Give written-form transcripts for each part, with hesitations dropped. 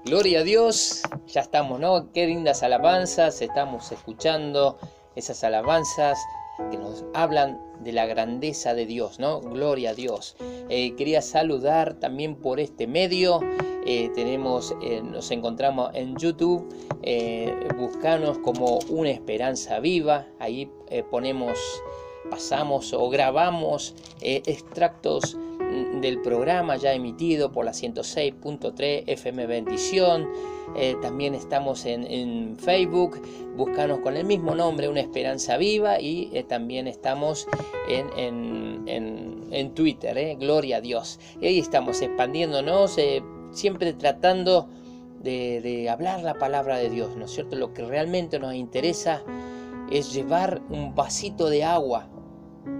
Gloria a Dios, ya estamos, ¿no? Qué lindas alabanzas, estamos escuchando esas alabanzas que nos hablan de la grandeza de Dios, ¿no? Gloria a Dios. Quería saludar también por este medio. Nos encontramos en YouTube, buscanos como Una Esperanza Viva. Ahí pasamos o grabamos extractos del programa ya emitido por la 106.3 FM Bendición. También estamos en Facebook, búscanos con el mismo nombre, Una Esperanza Viva, y también estamos en Twitter, Gloria a Dios. Y ahí estamos expandiéndonos, siempre tratando de hablar la palabra de Dios, ¿no es cierto? Lo que realmente nos interesa es llevar un vasito de agua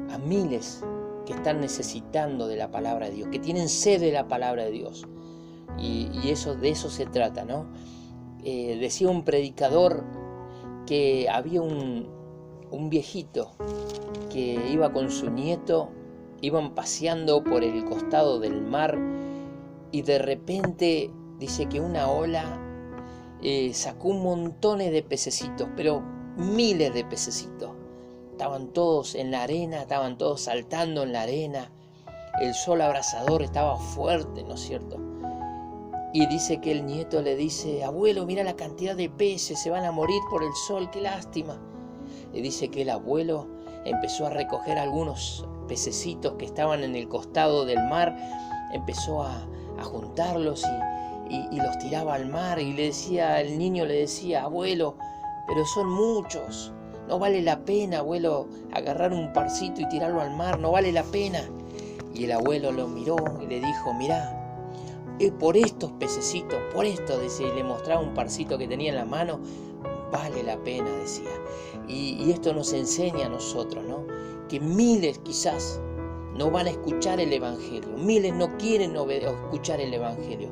a miles que están necesitando de la palabra de Dios, que tienen sed de la palabra de Dios. Y de eso se trata, ¿no? Decía un predicador que había un viejito que iba con su nieto, iban paseando por el costado del mar, y de repente dice que una ola sacó un montón de pececitos, pero miles de pececitos. Estaban todos en la arena, estaban todos saltando en la arena. El sol abrasador estaba fuerte, ¿no es cierto? Y dice que el nieto le dice: abuelo, mira la cantidad de peces, se van a morir por el sol, qué lástima. Le dice que el abuelo empezó a recoger algunos pececitos que estaban en el costado del mar, empezó a juntarlos y los tiraba al mar, y el niño le decía: abuelo, pero son muchos. No vale la pena, abuelo, agarrar un parcito y tirarlo al mar, no vale la pena. Y el abuelo lo miró y le dijo: mirá, por estos pececitos, por esto, decía, y le mostraba un parcito que tenía en la mano, vale la pena, decía. Y esto nos enseña a nosotros, ¿no? Que miles quizás no van a escuchar el Evangelio, miles no quieren escuchar el Evangelio,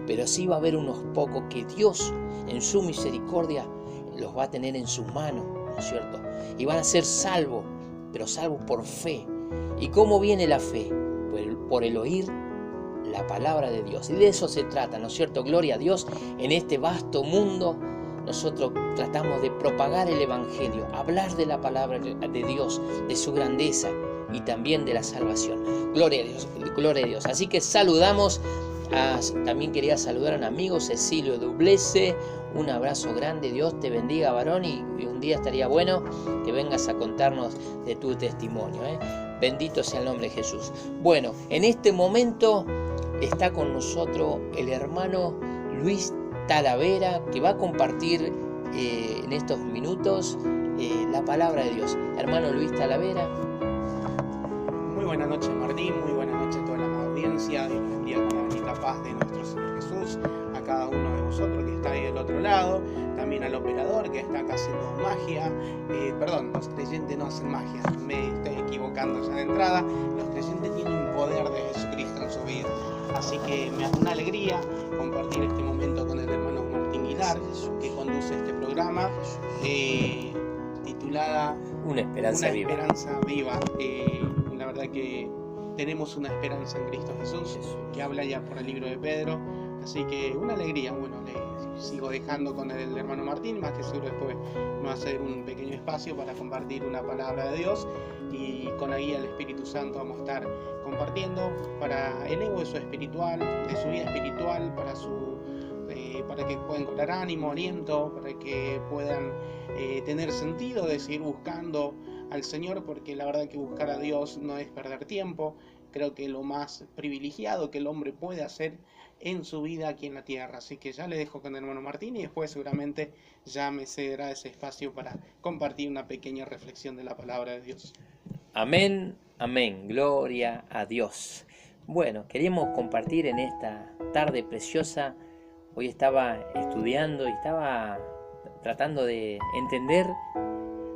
pero sí va a haber unos pocos que Dios, en su misericordia, los va a tener en sus manos, ¿no es cierto? Y van a ser salvos, pero salvos por fe. ¿Y cómo viene la fe? Por el oír la palabra de Dios. Y de eso se trata, ¿no es cierto? Gloria a Dios. En este vasto mundo nosotros tratamos de propagar el Evangelio, hablar de la palabra de Dios, de su grandeza y también de la salvación. Gloria a Dios, gloria a Dios. Así que saludamos. También quería saludar a un amigo, Cecilio Dublese. Un abrazo grande, Dios te bendiga, varón, y un día estaría bueno que vengas a contarnos de tu testimonio, Bendito sea el nombre de Jesús. Bueno, en este momento está con nosotros el hermano Luis Talavera, que va a compartir en estos minutos la palabra de Dios. Hermano Luis Talavera. Muy buenas noches, Martín, muy buenas noches a toda la amada audiencia. Dios les bendiga con la bendita paz de nuestro Señor Jesús, a cada uno de vosotros que está ahí del otro lado, también al operador que está acá haciendo magia. Perdón, los creyentes no hacen magia, me estoy equivocando ya de entrada. Los creyentes tienen un poder de Jesucristo en su vida, así que me hace una alegría compartir este momento con el hermano Martín Guilar, que conduce este programa titulada Una Esperanza Viva. La verdad que tenemos una esperanza en Cristo Jesús, que habla ya por el libro de Pedro, así que una alegría. Bueno, le sigo dejando con el hermano Martín, más que seguro después me va a hacer un pequeño espacio para compartir una palabra de Dios, y con la guía del Espíritu Santo vamos a estar compartiendo para el ego de su espiritual, de su vida espiritual, para que puedan cobrar ánimo, aliento, para que puedan tener sentido de seguir buscando al Señor, porque la verdad que buscar a Dios no es perder tiempo. Creo que lo más privilegiado que el hombre puede hacer en su vida aquí en la tierra. Así que ya le dejo con el hermano Martín, y después seguramente ya me cederá ese espacio para compartir una pequeña reflexión de la palabra de Dios. Amén, amén, gloria a Dios. Bueno, queríamos compartir en esta tarde preciosa. Hoy estaba estudiando y estaba tratando de entender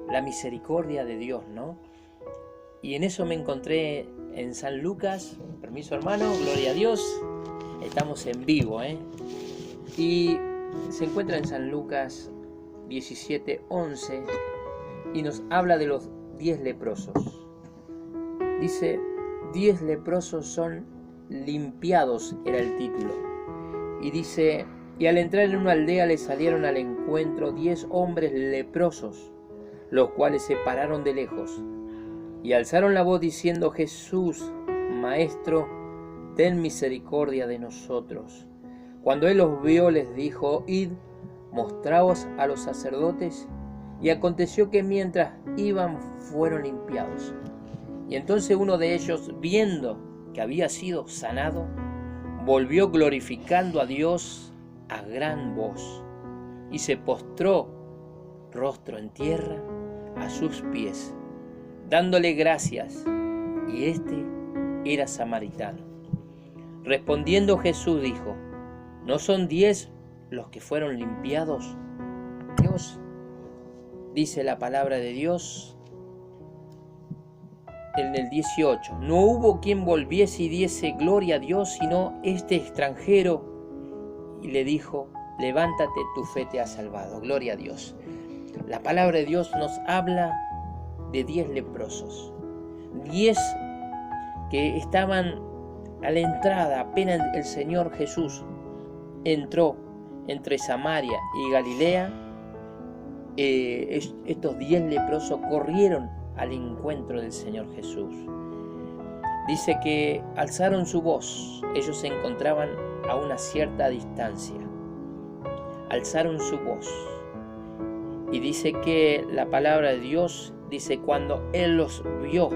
la misericordia de Dios, ¿no? Y en eso me encontré en San Lucas. Permiso, hermano, gloria a Dios. Estamos en vivo, Y se encuentra en San Lucas 17:11 y nos habla de los 10 leprosos. Dice: 10 leprosos son limpiados, era el título. Y dice, y al entrar en una aldea le salieron al encuentro 10 hombres leprosos, los cuales se pararon de lejos y alzaron la voz diciendo: Jesús, Maestro, ten misericordia de nosotros. Cuando él los vio, les dijo: Id, mostraos a los sacerdotes. Y aconteció que mientras iban fueron limpiados. Y entonces uno de ellos, viendo que había sido sanado, volvió glorificando a Dios a gran voz, y se postró rostro en tierra a sus pies, dándole gracias. Y este era samaritano. Respondiendo Jesús dijo: ¿no son 10 los que fueron limpiados? Dios, dice la palabra de Dios en el 18, no hubo quien volviese y diese gloria a Dios, sino este extranjero. Y le dijo: levántate, tu fe te ha salvado. Gloria a Dios. La palabra de Dios nos habla de 10 leprosos. 10 que estaban a la entrada, apenas el Señor Jesús entró entre Samaria y Galilea. Estos 10 leprosos corrieron al encuentro del Señor Jesús. Dice que alzaron su voz. Ellos se encontraban a una cierta distancia. Alzaron su voz. Y dice que la palabra de Dios dice: cuando Él los vio,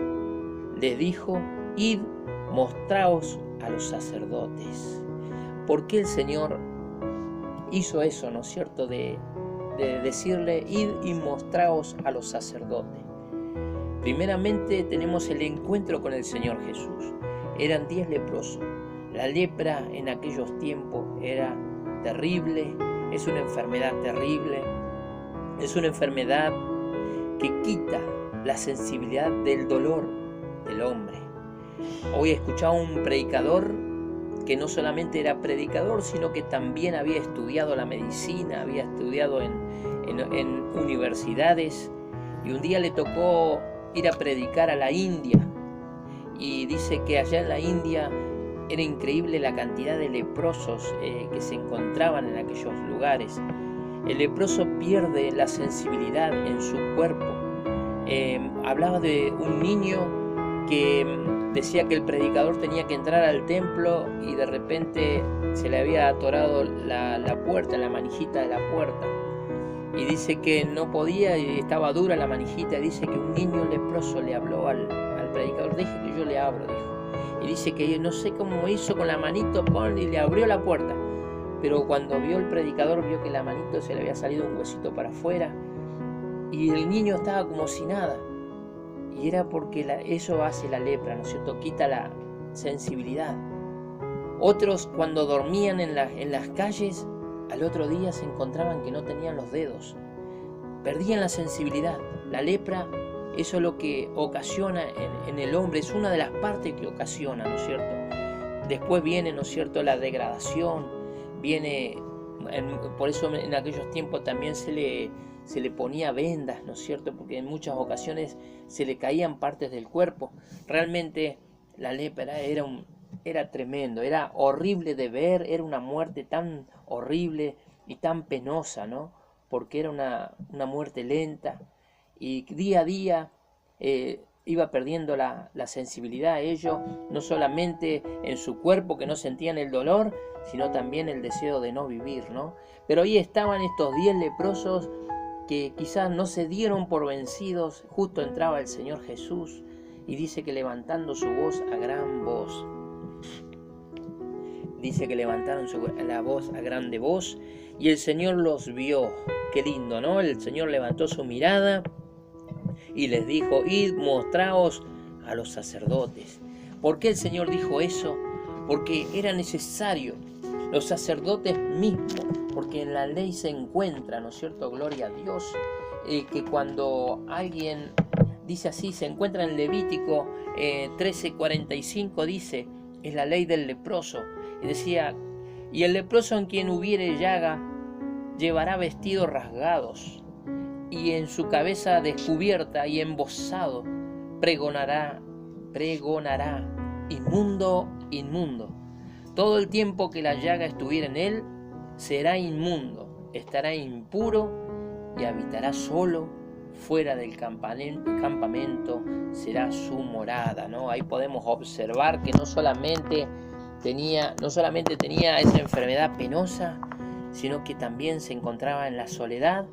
les dijo: id, mostraos a los sacerdotes. ¿Por qué el Señor hizo eso, no es cierto? De decirle: id y mostraos a los sacerdotes. Primeramente tenemos el encuentro con el Señor Jesús. Eran 10 leprosos. La lepra en aquellos tiempos era terrible, es una enfermedad terrible, es una enfermedad que quita la sensibilidad del dolor del hombre. Hoy he escuchado a un predicador que no solamente era predicador, sino que también había estudiado la medicina, había estudiado en universidades, y un día le tocó ir a predicar a la India, y dice que allá en la India era increíble la cantidad de leprosos que se encontraban en aquellos lugares. El leproso pierde la sensibilidad en su cuerpo. Hablaba de un niño que decía que el predicador tenía que entrar al templo y de repente se le había atorado la puerta, la manijita de la puerta. Y dice que no podía y estaba dura la manijita. Dice que un niño leproso le habló al predicador: deje que yo le abro, dijo. Y dice que no sé cómo hizo con la manito, y le abrió la puerta. Pero cuando vio el predicador, vio que la manito se le había salido un huesito para afuera. Y el niño estaba como si nada. Y era porque eso hace la lepra, ¿no es cierto? Quita la sensibilidad. Otros, cuando dormían en las calles, al otro día se encontraban que no tenían los dedos. Perdían la sensibilidad. La lepra, eso es lo que ocasiona en el hombre, es una de las partes que ocasiona, ¿no es cierto? Después viene, ¿no es cierto?, la degradación, viene, por eso en aquellos tiempos también se le ponía vendas, ¿no es cierto?, porque en muchas ocasiones se le caían partes del cuerpo. Realmente la lepra era tremendo, era horrible de ver, era una muerte tan horrible y tan penosa, ¿no? Porque era una muerte lenta, y día a día iba perdiendo la sensibilidad a ellos, no solamente en su cuerpo, que no sentían el dolor, sino también el deseo de no vivir, ¿no? Pero ahí estaban estos 10 leprosos que quizás no se dieron por vencidos. Justo entraba el Señor Jesús y dice que levantando su voz a gran voz, dice que levantaron la voz a grande voz, y el Señor los vio. Qué lindo, ¿no? El Señor levantó su mirada y les dijo: id, mostraos a los sacerdotes. ¿Por qué el Señor dijo eso? Porque era necesario. Los sacerdotes mismos, porque en la ley se encuentra, ¿no es cierto?, gloria a Dios, que cuando alguien dice así, se encuentra en Levítico 13:45, dice, es la ley del leproso, y decía: y el leproso en quien hubiere llaga llevará vestidos rasgados, y en su cabeza descubierta y embozado pregonará, inmundo, inmundo. Todo el tiempo que la llaga estuviera en él, será inmundo, estará impuro y habitará solo fuera del campamento, será su morada, ¿no? Ahí podemos observar que no solamente tenía esa enfermedad penosa, sino que también se encontraba en la soledad,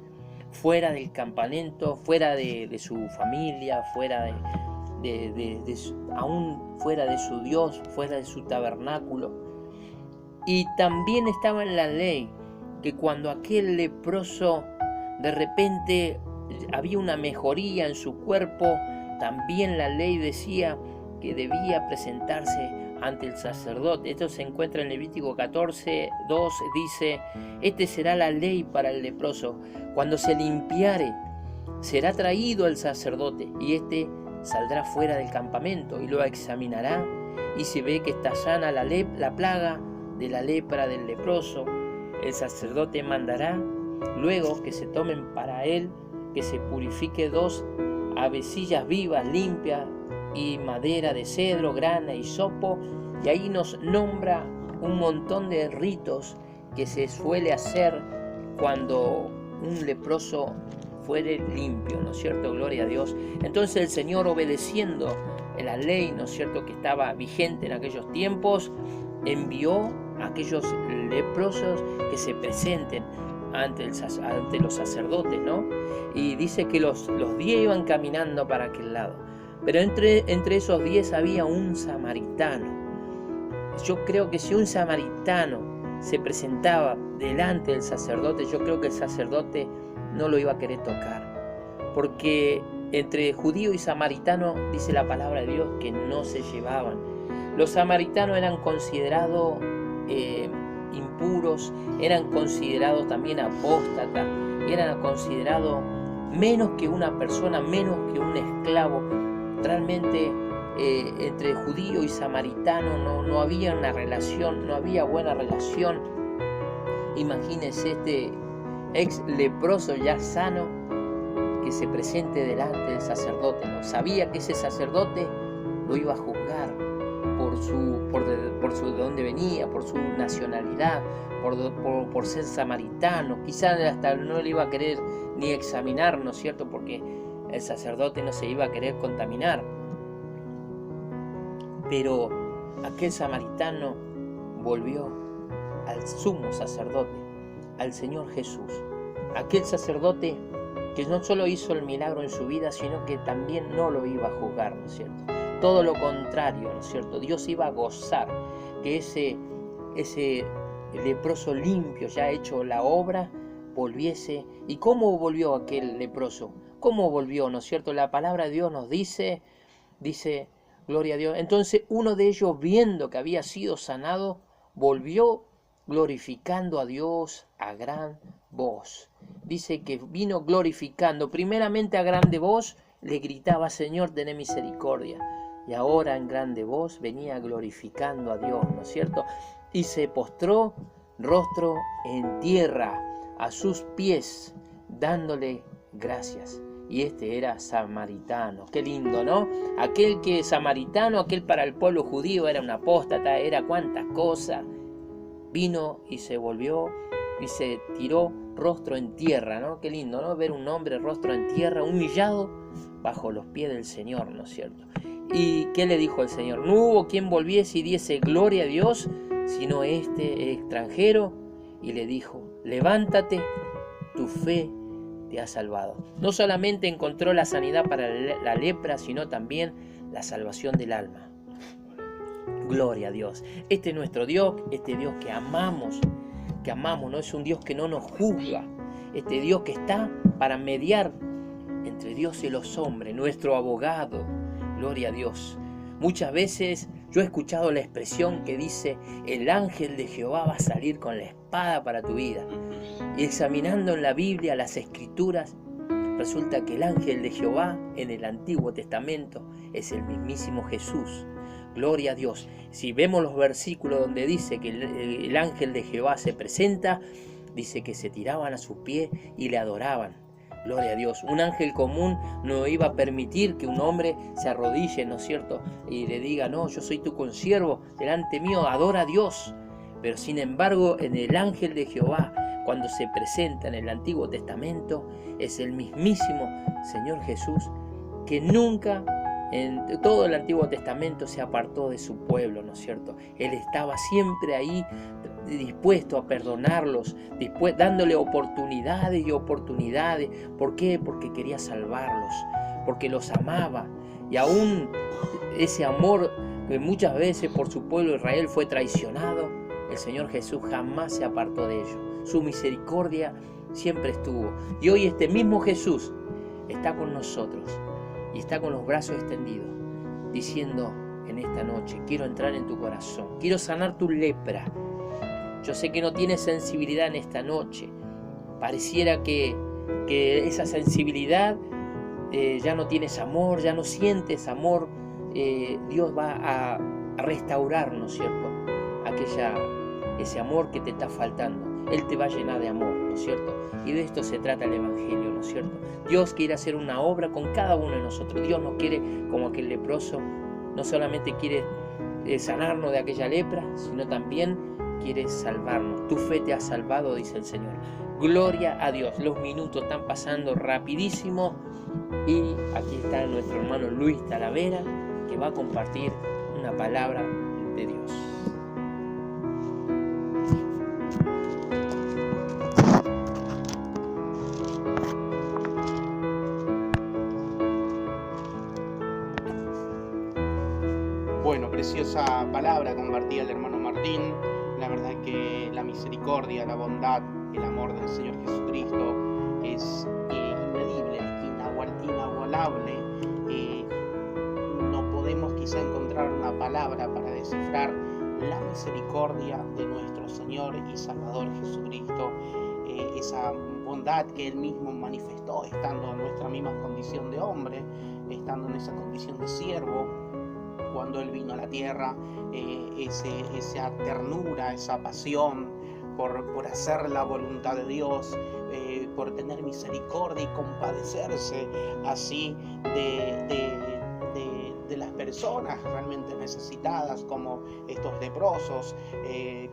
fuera del campamento, fuera de su familia, aún fuera de su Dios, fuera de su tabernáculo. Y también estaba en la ley que cuando aquel leproso de repente había una mejoría en su cuerpo, también la ley decía que debía presentarse ante el sacerdote. Esto se encuentra en Levítico 14:2, dice: este será la ley para el leproso. Cuando se limpiare, será traído al sacerdote, y este saldrá fuera del campamento y lo examinará, y si ve que está sana la plaga de la lepra del leproso, el sacerdote mandará luego que se tomen para él, que se purifique 2 avecillas vivas, limpias, y madera de cedro, grana, hisopo, y ahí nos nombra un montón de ritos que se suele hacer cuando un leproso fuere limpio, ¿no es cierto? Gloria a Dios. Entonces el Señor, obedeciendo la ley, ¿no es cierto?, que estaba vigente en aquellos tiempos, envió a aquellos leprosos que se presenten ante los sacerdotes, ¿no? Y dice que los 10 iban caminando para aquel lado, pero entre esos 10 había un samaritano. Yo creo que si un samaritano se presentaba delante del sacerdote, yo creo que el sacerdote no lo iba a querer tocar, porque entre judío y samaritano dice la palabra de Dios que no se llevaban. Los samaritanos eran considerados impuros, eran considerados también apóstatas, eran considerados menos que una persona, menos que un esclavo. Realmente entre judío y samaritano no había una relación, no había buena relación. Imagínense este ex leproso ya sano que se presente delante del sacerdote, ¿no? Sabía que ese sacerdote lo iba a juzgar por de dónde venía, por su nacionalidad, por ser samaritano. Quizás hasta no le iba a querer ni examinar, ¿no es cierto?, porque el sacerdote no se iba a querer contaminar. Pero aquel samaritano volvió al sumo sacerdote, al Señor Jesús, aquel sacerdote que no solo hizo el milagro en su vida, sino que también no lo iba a juzgar, ¿no es cierto? Todo lo contrario, ¿no es cierto? Dios iba a gozar que ese leproso limpio, ya hecho la obra, volviese. ¿Y cómo volvió aquel leproso? ¿Cómo volvió, no es cierto? La palabra de Dios nos dice, gloria a Dios. Entonces uno de ellos, viendo que había sido sanado, volvió glorificando a Dios a gran voz. Dice que vino glorificando, primeramente a grande voz, le gritaba: Señor, ten misericordia. Y ahora en grande voz venía glorificando a Dios, ¿no es cierto? Y se postró rostro en tierra a sus pies, dándole gracias. Y este era samaritano. Qué lindo, ¿no? Aquel que samaritano, aquel para el pueblo judío era un apóstata, era cuántas cosas. Vino y se volvió y se tiró rostro en tierra, ¿no? Qué lindo, ¿no? Ver un hombre rostro en tierra, humillado bajo los pies del Señor, ¿no es cierto? ¿Y qué le dijo el Señor? No hubo quien volviese y diese gloria a Dios, sino este extranjero, y le dijo: levántate, tu fe te ha salvado. No solamente encontró la sanidad para la lepra, sino también la salvación del alma. Gloria a Dios. Este es nuestro Dios, este Dios que amamos, no es un Dios que no nos juzga. Este Dios que está para mediar entre Dios y los hombres, nuestro abogado. Gloria a Dios. Muchas veces yo he escuchado la expresión que dice: el ángel de Jehová va a salir con la espada para tu vida. Y examinando en la Biblia las escrituras, resulta que el ángel de Jehová en el Antiguo Testamento es el mismísimo Jesús. Gloria a Dios. Si vemos los versículos donde dice que el ángel de Jehová se presenta, dice que se tiraban a sus pies y le adoraban. Gloria a Dios. Un ángel común no iba a permitir que un hombre se arrodille, ¿no es cierto? Y le diga, no, yo soy tu consiervo, delante mío adora a Dios. Pero sin embargo, en el ángel de Jehová, cuando se presenta en el Antiguo Testamento, es el mismísimo Señor Jesús, que nunca en todo el Antiguo Testamento se apartó de su pueblo, ¿no es cierto? Él estaba siempre ahí, dispuesto a perdonarlos, dándole oportunidades y oportunidades. ¿Por qué? Porque quería salvarlos, porque los amaba. Y aún ese amor que muchas veces por su pueblo Israel fue traicionado, el Señor Jesús jamás se apartó de ellos. Su misericordia siempre estuvo. Y hoy este mismo Jesús está con nosotros y está con los brazos extendidos, diciendo en esta noche, quiero entrar en tu corazón, quiero sanar tu lepra. Yo sé que no tienes sensibilidad en esta noche. Pareciera que esa sensibilidad ya no tienes amor, ya no sientes amor. Dios va a restaurar, ¿no es cierto? Ese amor que te está faltando. Él te va a llenar de amor, ¿no es cierto? Y de esto se trata el Evangelio, ¿no es cierto? Dios quiere hacer una obra con cada uno de nosotros. Dios no quiere, como aquel leproso, no solamente quiere sanarnos de aquella lepra, sino también quiere salvarnos. Tu fe te ha salvado, dice el Señor. Gloria a Dios. Los minutos están pasando rapidísimo y aquí está nuestro hermano Luis Talavera, que va a compartir una palabra de Dios. Bueno, preciosa palabra compartida el hermano Martín. La verdad que la misericordia, la bondad, el amor del Señor Jesucristo es inmedible, inagualable. No podemos quizá encontrar una palabra para descifrar la misericordia de nuestro Señor y Salvador Jesucristo, esa bondad que Él mismo manifestó estando en nuestra misma condición de hombre, estando en esa condición de siervo. Cuando Él vino a la tierra, esa ternura, esa pasión por hacer la voluntad de Dios, por tener misericordia y compadecerse así de las personas realmente necesitadas, como estos leprosos,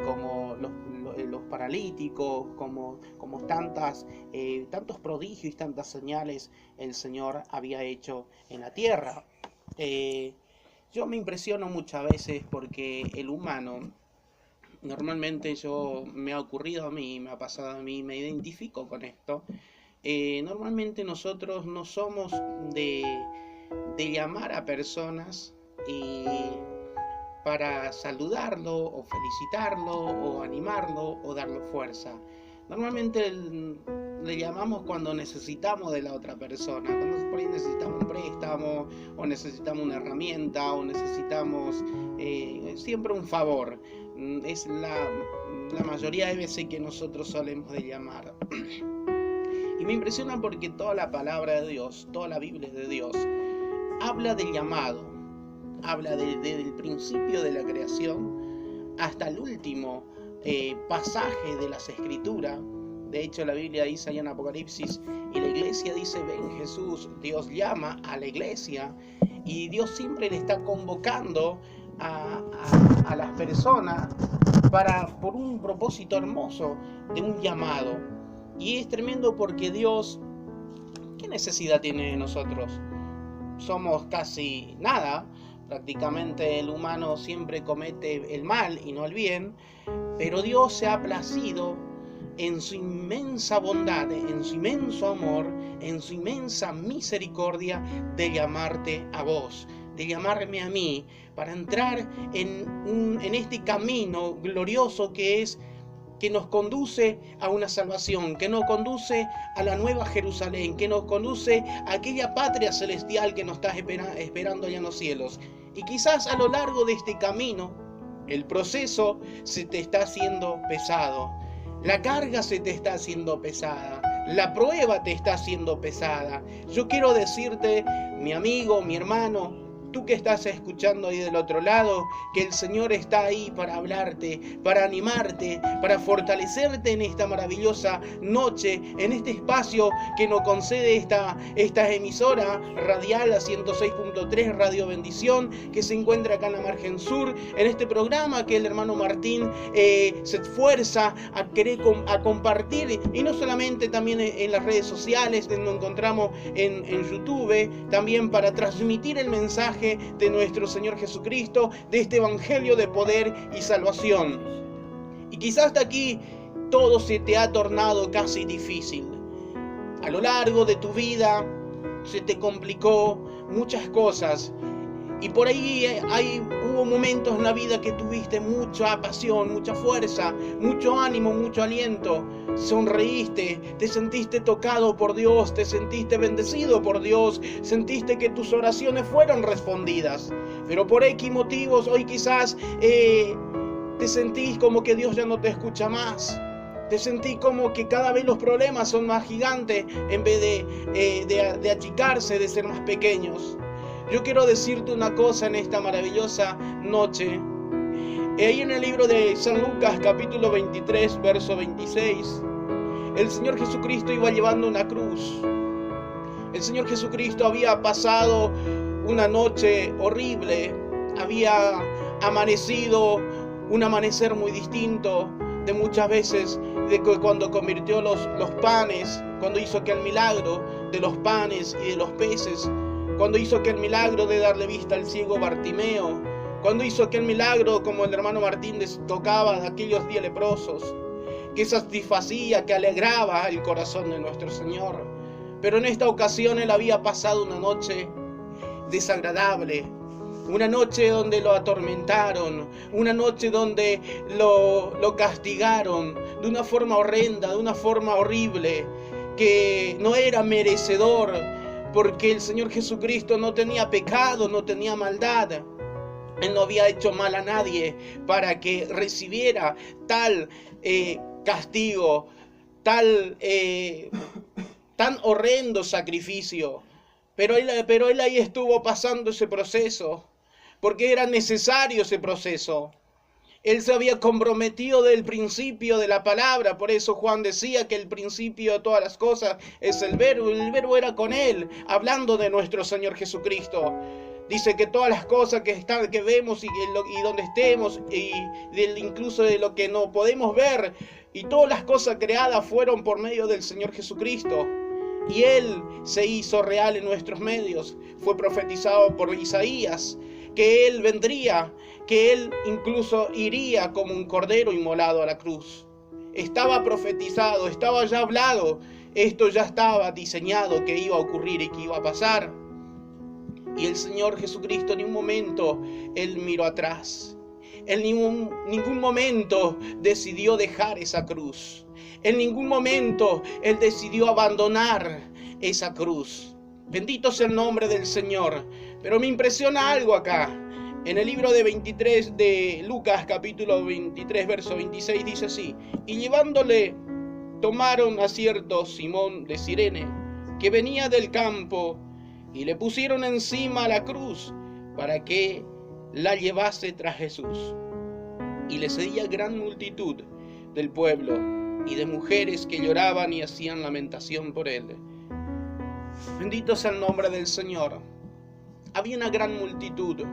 como los paralíticos, como tantos prodigios y tantas señales el Señor había hecho en la tierra. Yo me impresiono muchas veces porque el humano, normalmente me ha ocurrido a mí, me ha pasado a mí, me identifico con esto. Normalmente nosotros no somos de llamar a personas para saludarlo o felicitarlo o animarlo o darle fuerza. Normalmente le llamamos cuando necesitamos de la otra persona, cuando por ahí necesitamos un préstamo o necesitamos una herramienta o necesitamos siempre un favor. Es la mayoría de veces que nosotros solemos de llamar. Y me impresiona porque toda la palabra de Dios, toda la Biblia de Dios, habla del llamado, habla desde el principio de la creación hasta el último pasaje de las Escrituras. De hecho, la Biblia dice allá en Apocalipsis, y la iglesia dice, ven Jesús, Dios llama a la iglesia, y Dios siempre le está convocando a las personas por un propósito hermoso de un llamado. Y es tremendo porque Dios, ¿qué necesidad tiene de nosotros? Somos casi nada. Prácticamente el humano siempre comete el mal y no el bien, pero Dios se ha placido en su inmensa bondad, en su inmenso amor, en su inmensa misericordia de llamarte a vos, de llamarme a mí, para entrar en este camino glorioso que nos conduce a una salvación, que nos conduce a la nueva Jerusalén, que nos conduce a aquella patria celestial que nos está esperando allá en los cielos. Y quizás a lo largo de este camino, el proceso se te está haciendo pesado, la carga se te está haciendo pesada, la prueba te está haciendo pesada. Yo quiero decirte, mi amigo, mi hermano, tú que estás escuchando ahí del otro lado, que el Señor está ahí para hablarte, para animarte, para fortalecerte en esta maravillosa noche, en este espacio que nos concede esta emisora radial, a 106.3 Radio Bendición, que se encuentra acá en la margen sur, en este programa que el hermano Martín se esfuerza a compartir, y no solamente también en las redes sociales, nos encontramos en YouTube, también para transmitir el mensaje de nuestro Señor Jesucristo, de este evangelio de poder y salvación. Y quizás hasta aquí todo se te ha tornado casi difícil. A lo largo de tu vida se te complicó muchas cosas, y por ahí hubo momentos en la vida que tuviste mucha pasión, mucha fuerza, mucho ánimo, mucho aliento. Sonreíste, te sentiste tocado por Dios, te sentiste bendecido por Dios, sentiste que tus oraciones fueron respondidas. Pero por X motivos hoy quizás te sentís como que Dios ya no te escucha más. Te sentís como que cada vez los problemas son más gigantes en vez de achicarse, de ser más pequeños. Yo quiero decirte una cosa en esta maravillosa noche. Ahí en el libro de San Lucas, capítulo 23, verso 26, el Señor Jesucristo iba llevando una cruz. El Señor Jesucristo había pasado una noche horrible, había amanecido un amanecer muy distinto de muchas veces de cuando convirtió los panes, cuando hizo aquel milagro de los panes y de los peces, cuando hizo aquel milagro de darle vista al ciego Bartimeo, cuando hizo aquel milagro como el hermano Martín tocaba a aquellos 10 leprosos, que satisfacía, que alegraba el corazón de nuestro Señor. Pero en esta ocasión Él había pasado una noche desagradable, una noche donde lo atormentaron, una noche donde lo castigaron de una forma horrenda, de una forma horrible, que no era merecedor, porque el Señor Jesucristo no tenía pecado, no tenía maldad. Él no había hecho mal a nadie para que recibiera tal castigo, tan horrendo sacrificio. Pero él ahí estuvo pasando ese proceso, porque era necesario ese proceso. Él se había comprometido del principio de la palabra, por eso Juan decía que el principio de todas las cosas es el verbo era con él, hablando de nuestro Señor Jesucristo. Dice que todas las cosas que vemos y donde estemos, y incluso de lo que no podemos ver, y todas las cosas creadas fueron por medio del Señor Jesucristo. Y Él se hizo real en nuestros medios. Fue profetizado por Isaías que Él vendría, que Él incluso iría como un cordero inmolado a la cruz. Estaba profetizado, estaba ya hablado, esto ya estaba diseñado que iba a ocurrir y que iba a pasar. Y el Señor Jesucristo en un momento, Él miró atrás. En ningún momento decidió dejar esa cruz. En ningún momento Él decidió abandonar esa cruz. Bendito sea el nombre del Señor. Pero me impresiona algo acá. En el libro de Lucas, capítulo 23, verso 26, dice así: y llevándole, tomaron a cierto Simón de Cirene, que venía del campo, y le pusieron encima la cruz para que la llevase tras Jesús. Y le seguía gran multitud del pueblo y de mujeres que lloraban y hacían lamentación por él. Bendito sea el nombre del Señor. Había una gran multitud,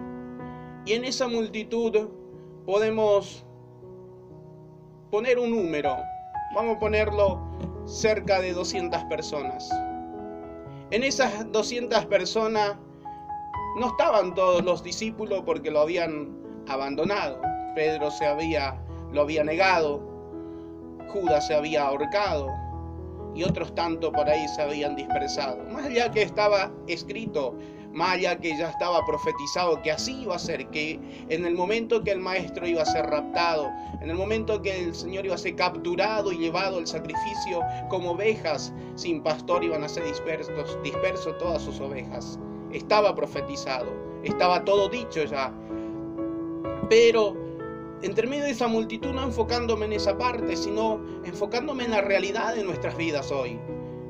y en esa multitud podemos poner un número. Vamos a ponerlo cerca de 200 personas. En esas 200 personas no estaban todos los discípulos porque lo habían abandonado. Pedro lo había negado, Judas se había ahorcado y otros tanto por ahí se habían dispersado. Más allá que estaba escrito, más allá que ya estaba profetizado que así iba a ser, que en el momento que el maestro iba a ser raptado, en el momento que el Señor iba a ser capturado y llevado al sacrificio como ovejas sin pastor, iban a ser dispersos todas sus ovejas. Estaba profetizado, estaba todo dicho ya. Pero entre medio de esa multitud, no enfocándome en esa parte, sino enfocándome en la realidad de nuestras vidas hoy.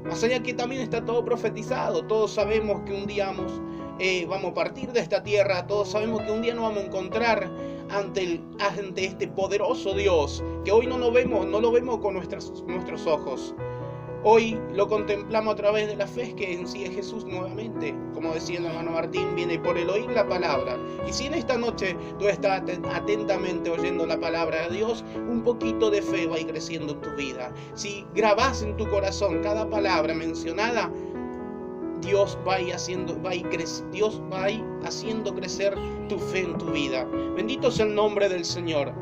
Más allá que también está todo profetizado, todos sabemos que un día vamos a partir de esta tierra, todos sabemos que un día nos vamos a encontrar ante este poderoso Dios, que hoy no lo vemos con nuestros ojos. Hoy lo contemplamos a través de la fe que en sí es Jesús nuevamente. Como decía el hermano Martín, viene por el oír la palabra. Y si en esta noche tú estás atentamente oyendo la palabra de Dios, un poquito de fe va a ir creciendo en tu vida. Si grabás en tu corazón cada palabra mencionada, Dios va a ir haciendo crecer tu fe en tu vida. Bendito sea el nombre del Señor.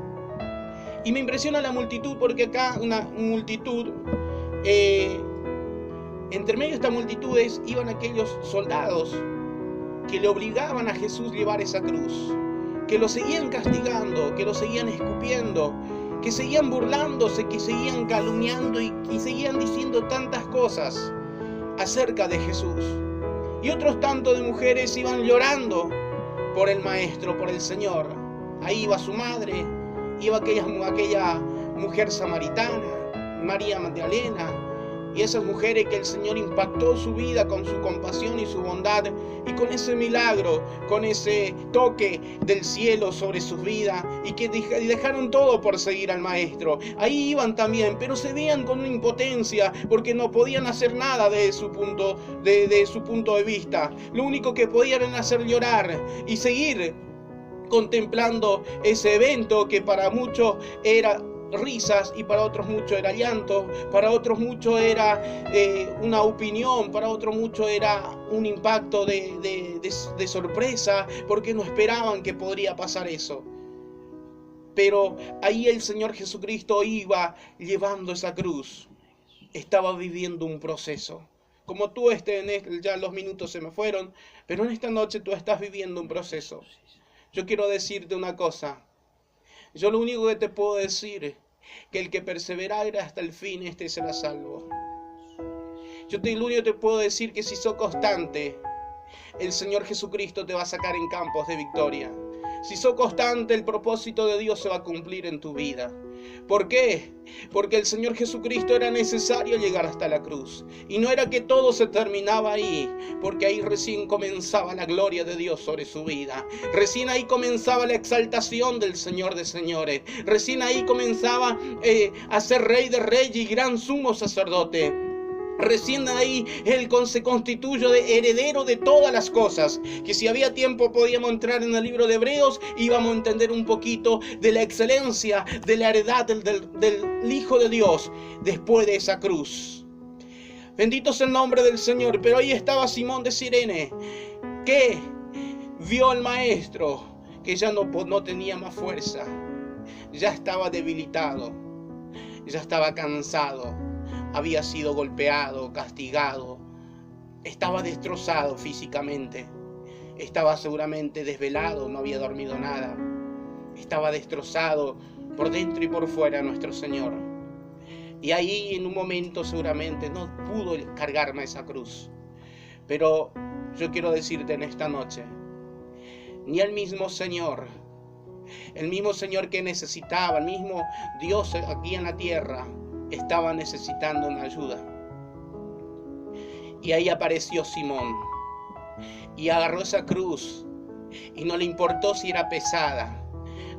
Y me impresiona la multitud, porque acá una multitud, entre medio de estas multitudes iban aquellos soldados que le obligaban a Jesús a llevar esa cruz, que lo seguían castigando, que lo seguían escupiendo, que seguían burlándose, que seguían calumniando y seguían diciendo tantas cosas acerca de Jesús. Y otros tantos de mujeres iban llorando por el Maestro, por el Señor. Ahí iba su madre, iba aquella mujer samaritana, María Magdalena, y esas mujeres que el Señor impactó su vida con su compasión y su bondad, y con ese milagro, con ese toque del cielo sobre sus vidas, y que dejaron todo por seguir al Maestro. Ahí iban también, pero se veían con una impotencia, porque no podían hacer nada de su punto de vista. Lo único que podían era hacer llorar y seguir contemplando ese evento que para muchos era risas y para otros mucho era llanto, para otros mucho era una opinión, para otros mucho era un impacto de sorpresa, porque no esperaban que podría pasar eso. Pero ahí el Señor Jesucristo iba llevando esa cruz, estaba viviendo un proceso. Como tú ya los minutos se me fueron, pero en esta noche tú estás viviendo un proceso. Yo quiero decirte una cosa. Yo lo único que te puedo decir, que el que perseverare hasta el fin, este será salvo. Lo único que te puedo decir, que si sos constante, el Señor Jesucristo te va a sacar en campos de victoria. Si sos constante, el propósito de Dios se va a cumplir en tu vida. ¿Por qué? Porque el Señor Jesucristo era necesario llegar hasta la cruz. Y no era que todo se terminaba ahí, porque ahí recién comenzaba la gloria de Dios sobre su vida. Recién ahí comenzaba la exaltación del Señor de señores. Recién ahí comenzaba a ser Rey de reyes y gran sumo sacerdote. Recién ahí Él se constituyó de heredero de todas las cosas, que si había tiempo podíamos entrar en el libro de Hebreos y íbamos a entender un poquito de la excelencia, de la heredad del Hijo de Dios después de esa cruz. Bendito sea el nombre del Señor. Pero ahí estaba Simón de Cirene, que vio al Maestro, que ya no tenía más fuerza, ya estaba debilitado, ya estaba cansado. Había sido golpeado, castigado, estaba destrozado físicamente, estaba seguramente desvelado, no había dormido nada, estaba destrozado por dentro y por fuera nuestro Señor. Y ahí en un momento seguramente no pudo cargarme esa cruz. Pero yo quiero decirte en esta noche, ni el mismo Señor que necesitaba, el mismo Dios aquí en la tierra, estaba necesitando una ayuda. Y ahí apareció Simón y agarró esa cruz, y no le importó si era pesada,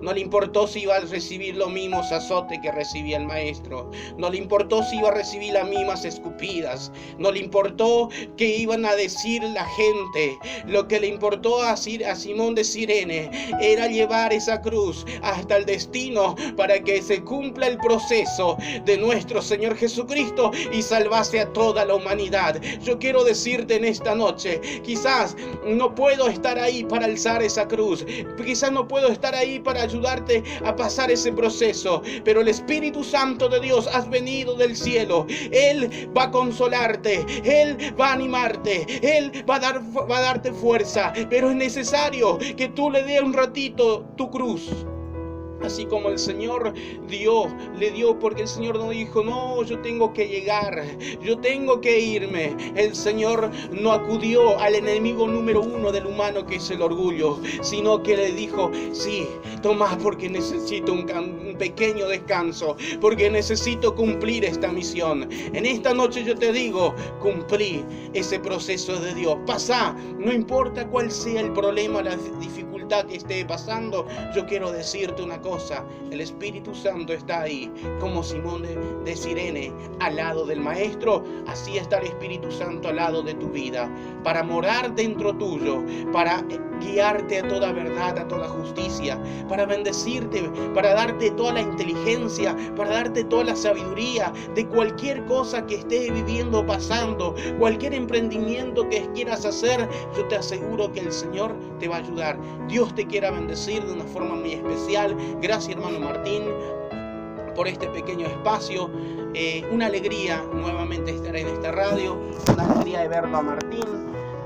no le importó si iba a recibir los mismos azotes que recibía el Maestro, no le importó si iba a recibir las mismas escupidas, no le importó qué iban a decir la gente. Lo que le importó a Simón de Cirene era llevar esa cruz hasta el destino, para que se cumpla el proceso de nuestro Señor Jesucristo y salvase a toda la humanidad. Yo quiero decirte en esta noche, quizás no puedo estar ahí para alzar esa cruz, quizás no puedo estar ahí para ayudarte a pasar ese proceso, pero el Espíritu Santo de Dios ha venido del cielo. Él va a consolarte, Él va a animarte, Él va a darte fuerza, pero es necesario que tú le des un ratito tu cruz así como el Señor le dio, porque el Señor no dijo, no, yo tengo que llegar, yo tengo que irme. El Señor no acudió al enemigo número uno del humano, que es el orgullo, sino que le dijo, sí, toma, porque necesito un pequeño descanso, porque necesito cumplir esta misión. En esta noche yo te digo, cumplí ese proceso de Dios. Pasá, no importa cuál sea el problema, la dificultad que esté pasando, yo quiero decirte una cosa, el Espíritu Santo está ahí, como Simón de Cirene al lado del Maestro. Así está el Espíritu Santo al lado de tu vida, para morar dentro tuyo, para guiarte a toda verdad, a toda justicia, para bendecirte, para darte toda la inteligencia, para darte toda la sabiduría de cualquier cosa que estés viviendo, pasando, cualquier emprendimiento que quieras hacer. Yo te aseguro que el Señor te va a ayudar. Dios te quiera bendecir de una forma muy especial. Gracias, hermano Martín, por este pequeño espacio. Una alegría nuevamente estar en esta radio, una alegría de verlo a Martín.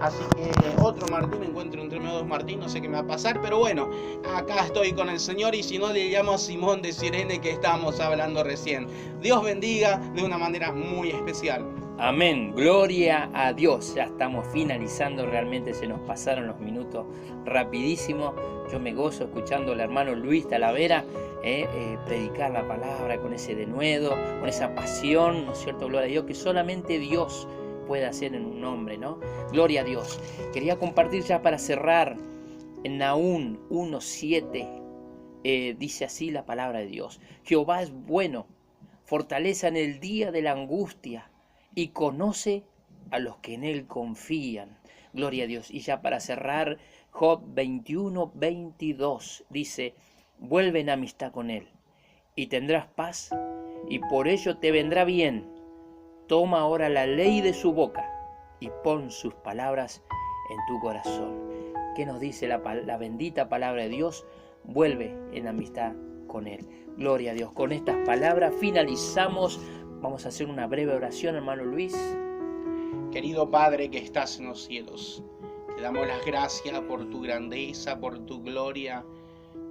Así que otro Martín, encuentro entre dos Martín, no sé qué me va a pasar, pero bueno, acá estoy con el Señor, y si no, le llamo a Simón de Cirene, que estábamos hablando recién. Dios bendiga de una manera muy especial. Amén, gloria a Dios. Ya estamos finalizando, realmente se nos pasaron los minutos rapidísimo. Yo me gozo escuchando al hermano Luis Talavera predicar la palabra con ese denuedo, con esa pasión, ¿no es cierto? Gloria a Dios, que solamente Dios puede hacer en un hombre, ¿no? Gloria a Dios. Quería compartir ya para cerrar, en Nahum 1:7, dice así la palabra de Dios: Jehová es bueno, fortaleza en el día de la angustia, y conoce a los que en él confían. Gloria a Dios. Y ya para cerrar, Job 21:22 dice: vuelve en amistad con él, y tendrás paz, y por ello te vendrá bien. Toma ahora la ley de su boca, y pon sus palabras en tu corazón. ¿Qué nos dice la bendita palabra de Dios? Vuelve en amistad con él. Gloria a Dios. Con estas palabras finalizamos. Vamos a hacer una breve oración, hermano Luis. Querido Padre que estás en los cielos, te damos las gracias por tu grandeza, por tu gloria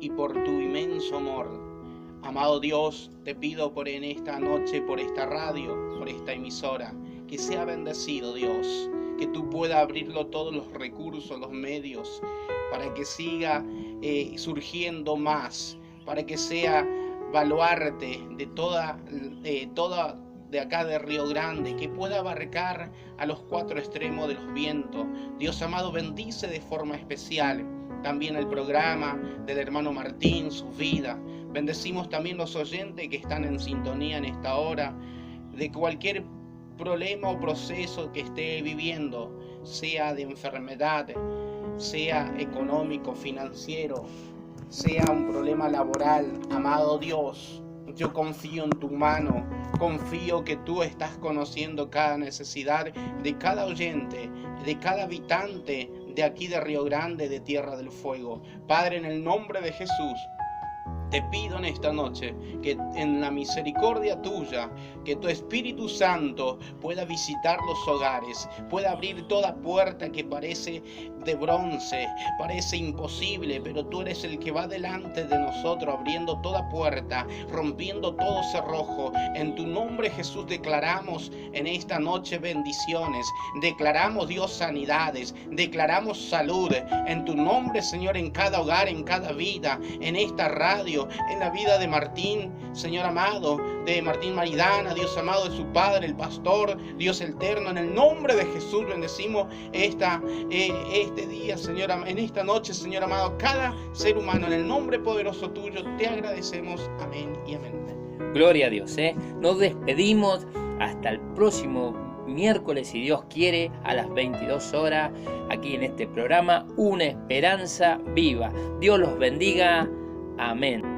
y por tu inmenso amor. Amado Dios, te pido por en esta noche, por esta radio, por esta emisora, que sea bendecido, Dios, que tú puedas abrirlo todos los recursos, los medios, para que siga surgiendo más, para que sea baluarte de toda de acá de Río Grande, que pueda abarcar a los cuatro extremos de los vientos. Dios amado, bendice de forma especial también el programa del hermano Martín, su vida. Bendecimos también los oyentes que están en sintonía en esta hora, de cualquier problema o proceso que esté viviendo, sea de enfermedad, sea económico, financiero, sea un problema laboral. Amado Dios, yo confío en tu mano, confío que tú estás conociendo cada necesidad de cada oyente, de cada habitante de aquí de Río Grande, de Tierra del Fuego. Padre, en el nombre de Jesús, te pido en esta noche que en la misericordia tuya, que tu Espíritu Santo pueda visitar los hogares, pueda abrir toda puerta que parece de bronce, parece imposible, pero tú eres el que va delante de nosotros, abriendo toda puerta, rompiendo todo cerrojo. En tu nombre, Jesús, declaramos en esta noche bendiciones, declaramos, Dios, sanidades, declaramos salud. En tu nombre, Señor, en cada hogar, en cada vida, en esta radio, en la vida de Martín, Señor amado, de Martín Maridana, Dios amado, de su padre, el pastor, Dios eterno. En el nombre de Jesús bendecimos este día, Señor, en esta noche, Señor amado, cada ser humano. En el nombre poderoso tuyo te agradecemos. Amén y amén. Gloria a Dios. Nos despedimos hasta el próximo miércoles, si Dios quiere, a las 22 horas, aquí en este programa Una Esperanza Viva. Dios los bendiga. Amén.